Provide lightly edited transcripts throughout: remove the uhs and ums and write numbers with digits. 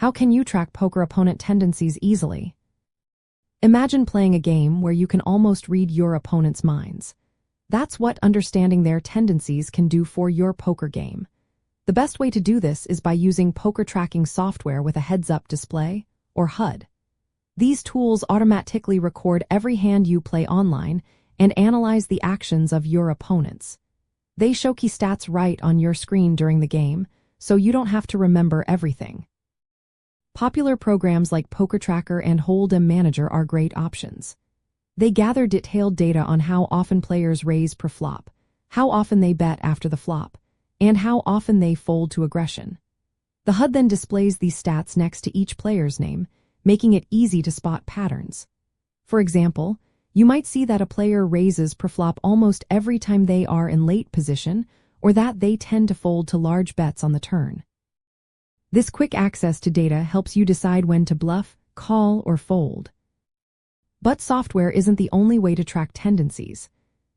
How can you track poker opponent tendencies easily? Imagine playing a game where you can almost read your opponent's minds. That's what understanding their tendencies can do for your poker game. The best way to do this is by using poker tracking software with a heads-up display, or HUD. These tools automatically record every hand you play online and analyze the actions of your opponents. They show key stats right on your screen during the game, so you don't have to remember everything. Popular programs like Poker Tracker and Hold'em Manager are great options. They gather detailed data on how often players raise per flop, how often they bet after the flop, and how often they fold to aggression. The HUD then displays these stats next to each player's name, making it easy to spot patterns. For example, you might see that a player raises per flop almost every time they are in late position, or that they tend to fold to large bets on the turn. This quick access to data helps you decide when to bluff, call, or fold. But software isn't the only way to track tendencies.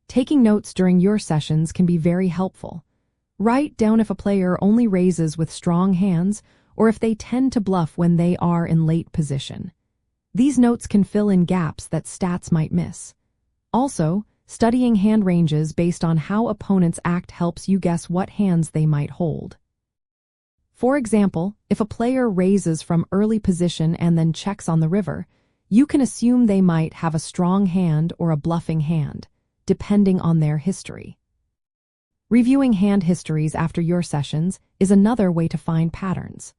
Taking notes during your sessions can be very helpful. Write down if a player only raises with strong hands or if they tend to bluff when they are in late position. These notes can fill in gaps that stats might miss. Also, studying hand ranges based on how opponents act helps you guess what hands they might hold. For example, if a player raises from early position and then checks on the river, you can assume they might have a strong hand or a bluffing hand, depending on their history. Reviewing hand histories after your sessions is another way to find patterns.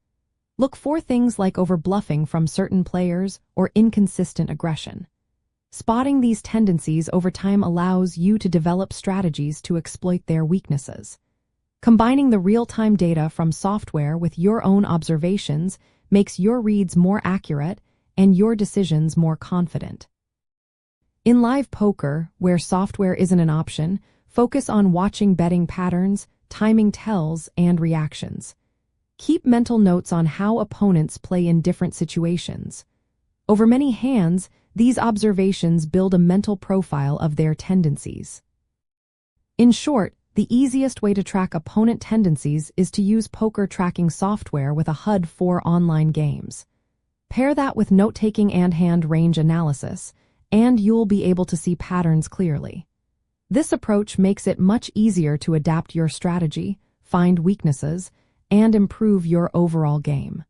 Look for things like over-bluffing from certain players or inconsistent aggression. Spotting these tendencies over time allows you to develop strategies to exploit their weaknesses. Combining the real-time data from software with your own observations makes your reads more accurate and your decisions more confident. In live poker, where software isn't an option, focus on watching betting patterns, timing tells, and reactions. Keep mental notes on how opponents play in different situations. Over many hands, these observations build a mental profile of their tendencies. In short, the easiest way to track opponent tendencies is to use poker tracking software with a HUD for online games. Pair that with note-taking and hand range analysis, and you'll be able to see patterns clearly. This approach makes it much easier to adapt your strategy, find weaknesses, and improve your overall game.